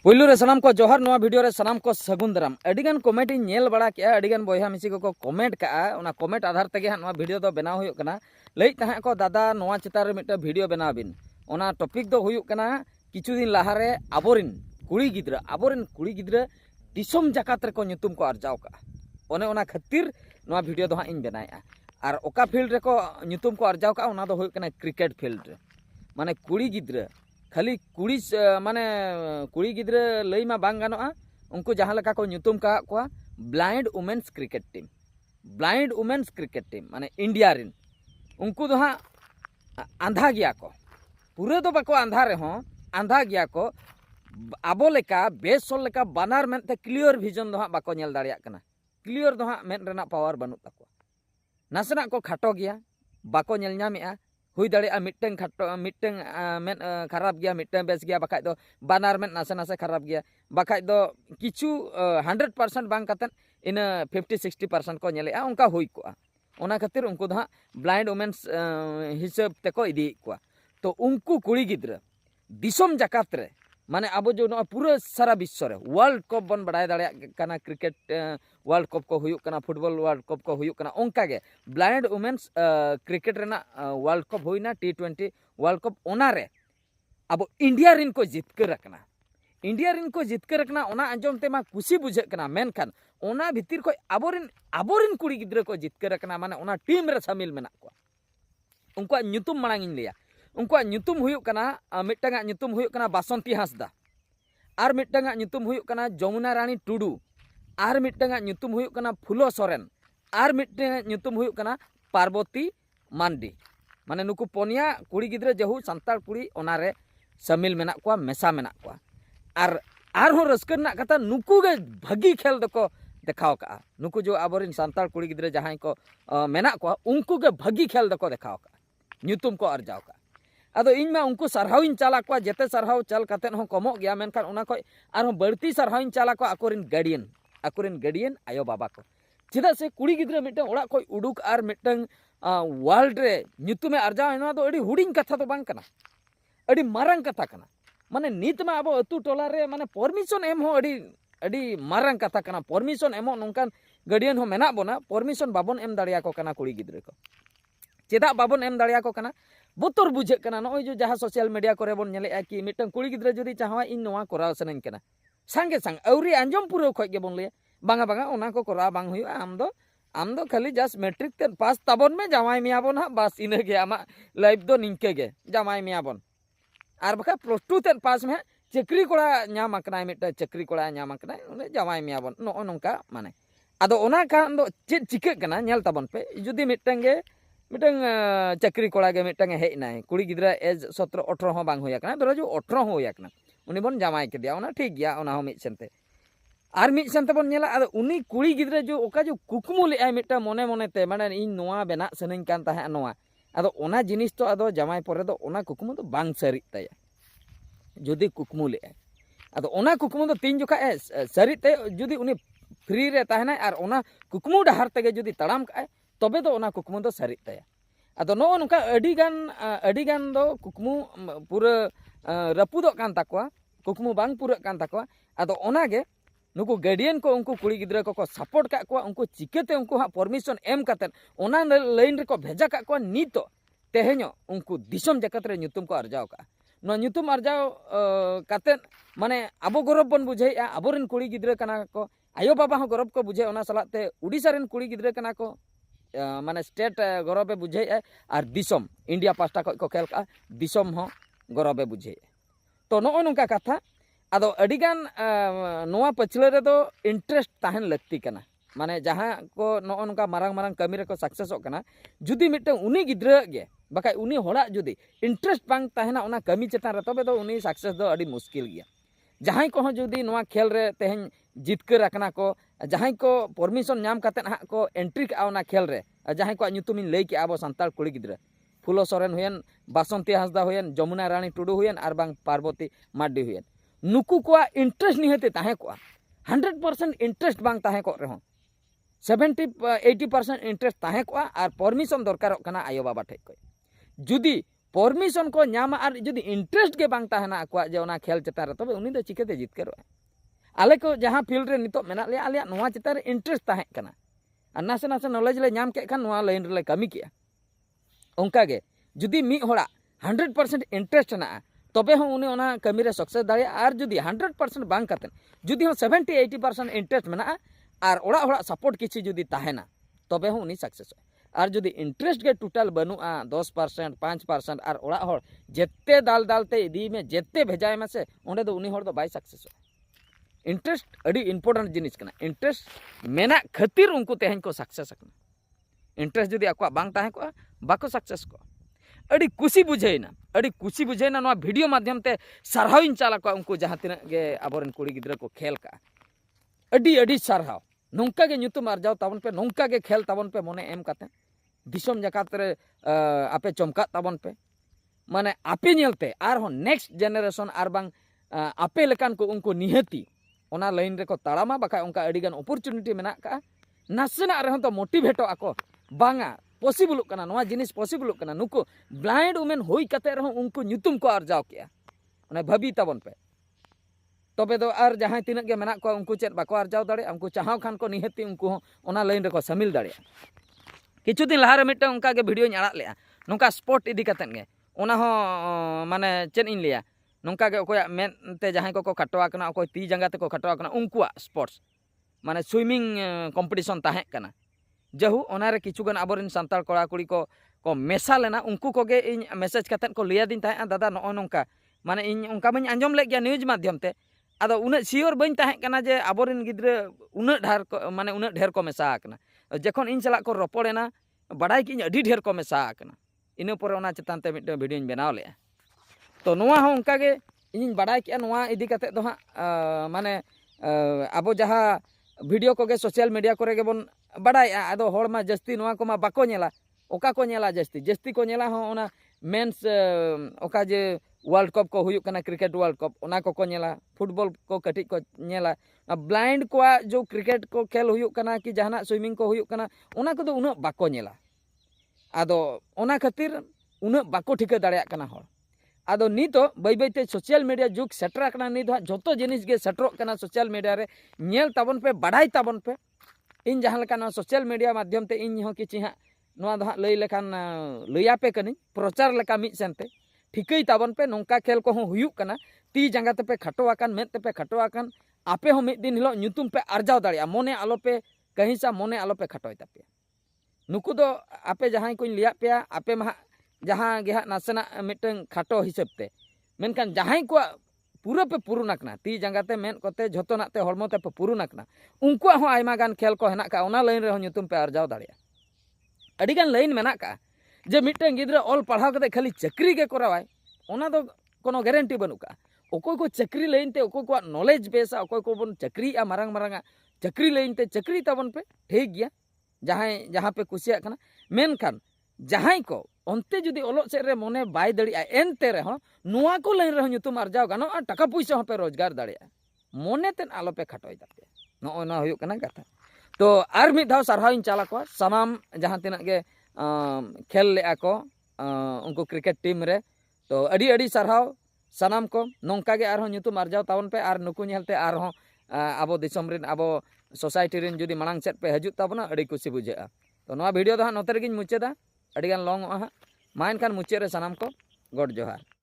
पुलू रे सनाम को जोहर नवा वीडियो रे सनाम को सगुन दाराम अडिगान कमेंट इन नेल बड़ा के अडिगान बयहा मिसी को कमेंट का ओना कमेंट आधार तगे हां नवा वीडियो दो बनाव हुयुक कना लई तहां को दादा नवा चितार रे मिटा वीडियो बनाव बिन ओना टॉपिक दो हुयुक कना किछु दिन लाहा रे आबोरिन कुड़ी गिद्रा दिसम जाकात रे को nyutum को अर्जाव का ओने ओना खातिर नवा वीडियो दो हां इन बनाया और ओका फील्ड रे को nyutum को अर्जाव का ओना दो हुयुक कना क्रिकेट फील्ड रे माने कुड़ी गिद्रा खाली कुड़ी माने कुड़ी गिद्रा लई मा बांग गानोआ उनको जहां लका को nyutum का कोआ ब्लाइंड वुमेन्स क्रिकेट टीम माने इंडिया रिन उनको दो हां आंधा गया को पूरे दो बाको आंधा रे हो आंधा गया को आबो लेका बेसोल लेका बानार मेनते क्लियर विजन दो हां बाको नेल दाड़िया कना क्लियर दो हां मेन रेना पावर बनु तको नासना को खाटो गया बाको नेल न्यामेआ हुई दाड़िया मिटटें खाटो मिटटें मेन खराब गया मिटटें बेस गया बाकाय दो बानार मेन नासे नासे खराब गया बाकाय दो किछु 100% बांग कातन इन 50-60% को नेलेआ उनका हुई को ओना खातिर उनको दो हां ब्लाइंड वुमेन्स हिसाब तेको इदी को तो उनको कुड़ी गिद्रा दिसम जाकात रे माने अब जो पूरा सारा विश्व रे वर्ल्ड कप बन बढ़ाई दाड़िया कना क्रिकेट वर्ल्ड कप को हुयुक कना फुटबॉल वर्ल्ड कप को हुयुक कना ओंका गे ब्लाइंड वुमेन्स क्रिकेट रेना वर्ल्ड कप हुईना T20 वर्ल्ड कप ओना रे अब इंडिया रिन को जितकर रखना ओना अंजम ते मा खुशी बुझे कना मेनखान ओना भितिर को आबोरिन कुड़ी गिद्रा को जितकर रखना माने ओना टीम रे शामिल मेना को उनको nyutum मांग इन लिया उनको nyutum हुयुक कना मिटंगा nyutum हुयुक कना बासंती हांसदा आर मिटंगा nyutum हुयुक कना जमुना रानी टुडू आर मिटंगा nyutum हुयुक कना फुलो सोरेन आर मिटंगा nyutum हुयुक कना पार्वती मांडी माने नुकु पोनिया कुड़ी गिद्रा जहु संताल कुड़ी ओनारे शामिल मेना को मेसा मेना को आर हो रस्कर ना कथा नुकु गे भागी खेल दको देखाव का नुकु जो आबोरिन संताल कुड़ी गिद्रा जहां को मेना को उनको गे भागी खेल दको देखाव का nyutum को अर्जाव का अदो इन में उनको सरहाव इन चाला को जेते सरहाव चल कतेन हो कमो गया मेनखान उना को आरो बड़ती सरहाव इन चाला को अकोरिन गार्डियन आयो बाबा को चेदा से कुड़ी गिद्रा मिटन ओड़ा को उडुक आर मिटन वर्ल्ड रे nyutum अर्जाव एना दो अडी हुडिंग कथा तो बांग कना अडी मारंग कथा कना माने नीत मा अब अतु टोला रे माने परमिशन एम हो अडी मारंग कथा कना परमिशन एमो नोंकान गार्डियन हो मेना बोना परमिशन बाबन एम दाड़िया को कना कुड़ी गिद्रा को चेदा बाबन एम दाड़िया को कना बोतर बुझे कना नय जो जहां सोशल मीडिया करे बन नेले कि मिटन कुड़ी गिद्रा जदी चाहवा इन नवा कराव सनन कना संगे संग औरी अंजम पुरो खय गे बन ले बांगा ओना को करा बांग हुई आम दो खाली जस्ट मैट्रिक ते पास ताबन में जमाई मिया बन हा बस इने गे आमा लाइफ दो निंके गे जमाई मिया बन आर बका प्लस 2 ते पास में चक्री कोड़ा न्याम अकनाय मिटा चक्री कोड़ा न्याम अकनाय उने जमाई मिया बन नो नोंका माने आदो ओना कान दो चेद चिके कना नेल ताबन पे जुदी मिटंगे मिटंग चक्री कोड़ा गे मिटंग हेज नाय कुड़ी गिद्रा एज 17-18 हो बांग होया कना धरो जो 18 हो होया कना उनी बन जमाई के दिया ओना ठीक गया ओना हो मिट सेनते आर मिट सेनते बन नेला आदो उनी कुड़ी गिद्रा जो ओका जो कुकमु ले आय मिटा मोने मोने ते माने इन नोआ बेना सनइन कान ताहे नोआ आदो ओना जिनिस तो आदो जमाई परे दो ओना कुकमु तो बांग सरित ताया जुदी कुकमु ले आय आदो ओना कुकमु तो तीन जोखा सरित ते जुदी उनी फ्री रे ताहेना आर ओना कुकमु डहार तेगे जुदी तड़ाम काय तबे दो ओना कुकमु दो सरित ताया आदो नो नोका अडिगान दो कुकमु पूरा रपुदो कान ताकवा कुकमु बांग पूरा कान ताकवा आदो ओना गे नुकु गार्डियन को उनको कुड़ी गिद्रा को सपोर्ट का को उनको चिकेते उनको हा परमिशन एम कातेन ओना लाइन रे को भेजा का को नीतो तेहेño उनको दिसम जकत रे nyutum को अर्जाव का नो nyutum अर्जाव कातेन माने आबो गौरव बन बुझेया आबोरिन कुड़ी गिद्रा कना को आयो बाबा हो गौरव को बुझे ओना सलाते उड़ीसा रेन कुड़ी गिद्रा कना को माने स्टेट गौरव बुझे और दिसम इंडिया पास्टा को खेल का दिसम हो गौरव बुझे तो नो नोंका कथा आदो अडिगान नोआ पछले रे दो इंटरेस्ट ताहन लगती कना माने जहां को नो नोंका मारंग कमी रे को सक्सेस कना जुदी मिटन उनी गिद्रा गे बाकाय उनी होड़ा जुदी इंटरेस्ट बांग ताहना ओना कमी चेतान रे तबे दो उनी सक्सेस दो अडी मुश्किल गया जहां को जुदी नोआ खेल रे तेहन जितकर रखना को जहां को परमिशन नाम काते हा को एंट्री का ओना खेल रे जहां को nyutum इन लई के आबो संताल कुड़ी गिद्रा फुलो सोरेन हुयन बासंती हांसदा हुयन जमुना रानी टुडू हुयन आर बांग पार्वती माड्डी हुयन नुकु को इंटरेस्ट निहते ताहे को 100% इंटरेस्ट बांग ताहे को रहो 70-80% इंटरेस्ट ताहे को आर परमिशन दरकार कना आयो बाबा ठेक को जुदी परमिशन को नामा और जुदी इंटरेस्ट के बांग ताहना अकवा जे ओना खेल चेतान रे तबे उनी दो चिकाते जितकरोआ आले को जहां फील्ड रे नितो मेना ले आले नोवा चेतान रे इंटरेस्ट ताहे कना और नासे नासे नॉलेज ले नाम के खान नोवा लाइन रे कमी किया उनका गे जुदी मी होड़ा 100% इंटरेस्ट ना तबे हो उनी ओना कमी रे सक्सेस दाड़े और जुदी 100% बांग काते जुदी हो 70-80% इंटरेस्ट मेना और ओड़ा होड़ा सपोर्ट किछि जुदी ताहेना तबे हो उनी सक्सेस और जुदी इंटरेस्ट के टोटल बनुआ 10% 5% और ओड़ा होड़ जेते दाल दालते इदी में जेते भेजाय में से ओंडे दो उनी होड़ दो बाय सक्सेस इंटरेस्ट अड़ी इंपोर्टेंट जिनिस कना इंटरेस्ट मेना खातिर उनको तेहन को सक्सेस कना इंटरेस्ट जुदी अको बांग ताहे को बाको सक्सेस को अड़ी खुशी बुझेना नोआ वीडियो माध्यम ते सरहाविन चाला को उनको जहां तिना गे आबोरन कुड़ी गिद्रा को खेल का अड़ी अड़ी सरहाव नौका के ᱧᱩᱛᱩᱢ आर्जाव ताबन पे नौका के खेल ताबन पे मने एम काते दिसम जकात रे आपे चमका ताबन पे माने आपे नेलते आर हो नेक्स्ट जनरेशन आर बांग आपे लेकान को उनको निहती ओना लाइन रे को ताड़ामा बाका उनका अड़ीगान अपॉर्चुनिटी मेना का नासेना रे तो मोटिवेटो आको बांगा पॉसिबल कना नोआ जिनिस पॉसिबल कना नुको ब्लाइंड वुमेन होई कते रे उनको ᱧᱩᱛᱩᱢ को आर्जाव किया ओने भाबी ताबन पे तबे दो आर जहां तिनक के मेना को उनको चेत बाको आर्जाव दाड़े उनको चाहाव खान को निहती उनको ओना लाइन रे को शामिल दाड़े किछु दिन लहारे मिटे उनका के वीडियो आड़ा ले नोंका स्पोर्ट इदी कतन गे ओना हो माने चेन इन लिया नोंका के ओकोया मेन ते जहां को खटवा कना ओको ती जंगा ते को खटवा कना उनकुआ स्पोर्ट्स माने स्विमिंग कंपटीशन ताहे कना जहु ओना रे किछु गन आबोरिन संताल कोड़ा कुड़ी को मेसा लेना उनको को गे इन मैसेज कतन को लिया दिन ताहे दादा नो नोंका माने इन उनका बन आंजम ले गया न्यूज माध्यम ते आदो उन सियोर बन ताहे कना जे आबोरिन गिद्रे उन ढार को माने उन ढेर को मेसा कना जखन इन चला को रपोड़ेना बड़ाई कि अडी ढेर को मेसा कना इना पर ओना चेतान ते मिटे वीडियो बनाव ले तो नोआ हो उनका गे इन बड़ाई कि नोआ इदी कते दो हा माने आबो जहा वीडियो को गे सोशल मीडिया करे गे बन बड़ाई आदो होड़ मा जस्ती नोआ को मा बाको नेला ओका को नेला जस्ती को नेला हो ओना मेंस ओका जे वर्ल्ड कप को हुयुक कना क्रिकेट वर्ल्ड कप ओना को नेला फुटबॉल को कटी को नेला ब्लाइंड को जो क्रिकेट को खेल हुयुक कना कि जहाना स्विमिंग को हुयुक कना ओना को दो उना बाको नेला आदो ओना खातिर उना बाको ठिका दाड़िया कना होड़ आदो नितो बाई बाईते सोशल मीडिया जुग सेटर कना नि दो जतो जिनिस गे सेटरो कना सोशल मीडिया रे नेल ताबन पे बढ़ाई ताबन पे इन जहां लेका सोशल मीडिया माध्यम ते इन हो किछि हा नोआ दो लई लेखान लैया पे कनी प्रचार लेका मिट सेनते ठिकई ताबन पे नौका खेल को हुयुक कना ती जंगा ते पे खटोआकान मेद ते पे खटोआकान आपे हो मिद दिन हिलो ᱧᱩᱛᱩᱢ पे आर्जाव दाड़िया मोने आलो पे कहीं सा मोने आलो पे खटोय तापे नुकु दो आपे जहां को लिया पे आपे मा जहां गे हा नासना मिटन खाटो हिसाब ते मेनकान जहां को पूरा पे पुरुना कना ती जंगा ते मेन कोते झोतोना ते हड़मो ते पे पुरुना कना उनको हो आयमा गान खेल को हेना का ओना लाइन रे हो ᱧᱩᱛᱩᱢ पे आर्जाव दाड़िया अड़ी गान लाइन मेना का जे मिटन गिद्रा ऑल पढ़ाव कते खाली चाकरी के करावाय ओना दो कोनो गारंटी बनुका ओको को चाकरी लाइन ते ओको को नॉलेज बेसा ओको को बन चाकरी आ मारंग मारंगा चाकरी लाइन ते चाकरी ताबन पे ठीक गया जहां पे कुसिया कना मेनखान जहां को onte judi olok sed re mone bai daria ente re ho noa ko lain re nyutum arjao gano a taka puisa ho pe rozgar daria mone ten alo pe khatoi tape no ona huyuk kana katha तो are मिद धाव सारहाविन चाला को सानाम जहां तिना के खेल ले को उनको क्रिकेट टीम रे तो अड़ी अड़ी सारहाव सानाम को नौका के आर ᱧᱩᱛᱩᱢ आर्जाव तावन पे आर नुकु नेलते आर हो आबो दिसम रिन आबो सोसाइटी रिन जुदी मांग सेट पे हजु ताबना अड़ी खुशी बुझेआ तो नोआ वीडियो दो हा नोते रेगिन मुचेदा अड़ी गान लॉन्ग हा मा एनखान मुचे रे सानाम को गॉड जोहार।